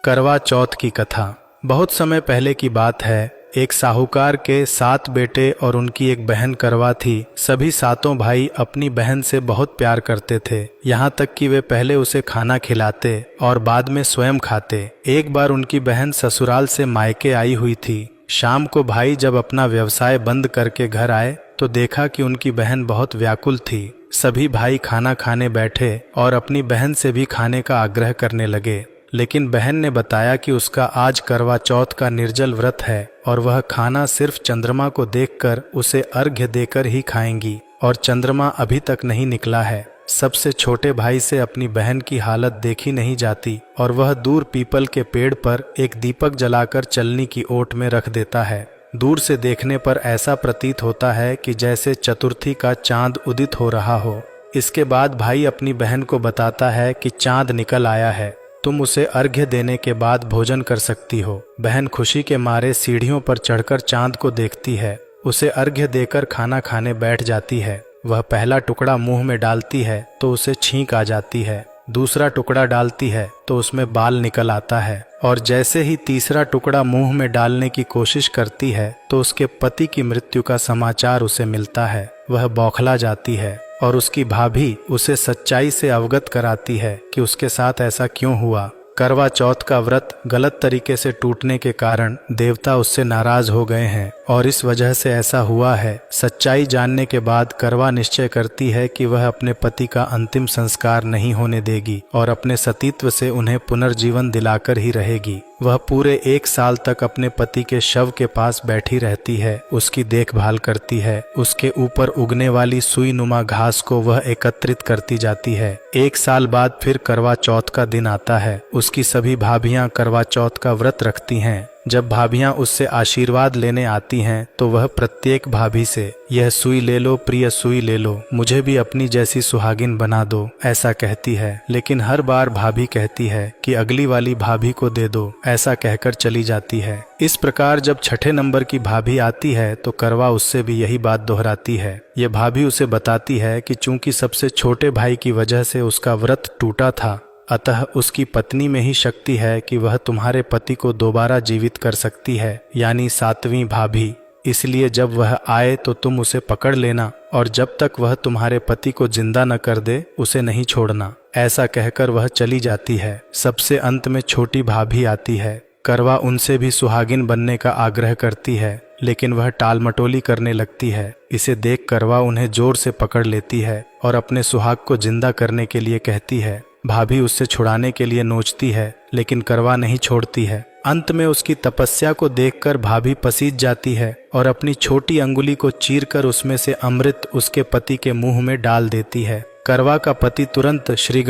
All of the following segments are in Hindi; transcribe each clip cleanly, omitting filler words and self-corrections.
करवा चौथ की कथा। बहुत समय पहले की बात है। एक साहूकार के 7 बेटे और उनकी एक बहन करवा थी। सभी सातों भाई अपनी बहन से बहुत प्यार करते थे, यहाँ तक कि वे पहले उसे खाना खिलाते और बाद में स्वयं खाते। एक बार उनकी बहन ससुराल से मायके आई हुई थी। शाम को भाई जब अपना व्यवसाय बंद करके घर आए तो देखा कि उनकी बहन बहुत व्याकुल थी। सभी भाई खाना खाने बैठे और अपनी बहन से भी खाने का आग्रह करने लगे, लेकिन बहन ने बताया कि उसका आज करवा चौथ का निर्जल व्रत है और वह खाना सिर्फ चंद्रमा को देखकर उसे अर्घ्य देकर ही खाएंगी और चंद्रमा अभी तक नहीं निकला है। सबसे छोटे भाई से अपनी बहन की हालत देखी नहीं जाती और वह दूर पीपल के पेड़ पर एक दीपक जलाकर चलनी की ओट में रख देता है। दूर से देखने पर ऐसा प्रतीत होता है कि जैसे चतुर्थी का चांद उदित हो रहा हो। इसके बाद भाई अपनी बहन को बताता है कि चांद निकल आया है, तुम उसे अर्घ्य देने के बाद भोजन कर सकती हो। बहन खुशी के मारे सीढ़ियों पर चढ़कर चांद को देखती है, उसे अर्घ्य देकर खाना खाने बैठ जाती है। वह पहला टुकड़ा मुंह में डालती है तो उसे छींक आ जाती है, दूसरा टुकड़ा डालती है तो उसमें बाल निकल आता है और जैसे ही तीसरा टुकड़ा मुंह में डालने की कोशिश करती है तो उसके पति की मृत्यु का समाचार उसे मिलता है। वह बौखला जाती है और उसकी भाभी उसे सच्चाई से अवगत कराती है कि उसके साथ ऐसा क्यों हुआ। करवा चौथ का व्रत गलत तरीके से टूटने के कारण देवता उससे नाराज हो गए हैं और इस वजह से ऐसा हुआ है। सच्चाई जानने के बाद करवा निश्चय करती है कि वह अपने पति का अंतिम संस्कार नहीं होने देगी और अपने सतीत्व से उन्हें पुनर्जीवन दिलाकर ही रहेगी। वह पूरे 1 साल तक अपने पति के शव के पास बैठी रहती है, उसकी देखभाल करती है, उसके ऊपर उगने वाली सुई नुमा घास को वह एकत्रित करती जाती है। 1 साल बाद फिर करवा चौथ का दिन आता है। उसकी सभी भाभियां करवा चौथ का व्रत रखती हैं। जब भाभियां उससे आशीर्वाद लेने आती हैं तो वह प्रत्येक भाभी से यह सुई ले लो प्रिय, सुई ले लो, मुझे भी अपनी जैसी सुहागिन बना दो, ऐसा कहती है। लेकिन हर बार भाभी कहती है कि अगली वाली भाभी को दे दो, ऐसा कहकर चली जाती है। इस प्रकार जब 6ठे नंबर की भाभी आती है तो करवा उससे भी यही बात दोहराती है। यह भाभी उसे बताती है कि चूंकि सबसे छोटे भाई की वजह से उसका व्रत टूटा था, अतः उसकी पत्नी में ही शक्ति है कि वह तुम्हारे पति को दोबारा जीवित कर सकती है, यानी 7वीं भाभी। इसलिए जब वह आए तो तुम उसे पकड़ लेना और जब तक वह तुम्हारे पति को जिंदा न कर दे उसे नहीं छोड़ना। ऐसा कहकर वह चली जाती है। सबसे अंत में छोटी भाभी आती है। करवा उनसे भी सुहागिन बनने का आग्रह करती है, लेकिन वह टालमटोली करने लगती है। इसे देख करवा उन्हें जोर से पकड़ लेती है और अपने सुहाग को जिंदा करने के लिए कहती है। भाभी उससे छुड़ाने के लिए नोचती है, लेकिन करवा नहीं छोड़ती है। अंत में उसकी तपस्या को देखकर भाभी पसीज जाती है और अपनी छोटी अंगुली को चीरकर उसमें से अमृत उसके पति के मुंह में डाल देती है। करवा का पति तुरंत श्री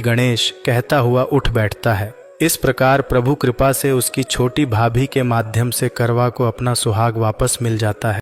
गणेश कहता हुआ उठ बैठता है। इस प्रकार प्रभु कृपा से उसकी छोटी भाभी के माध्यम से करवा को अपना सुहाग वापस मिल जाता है।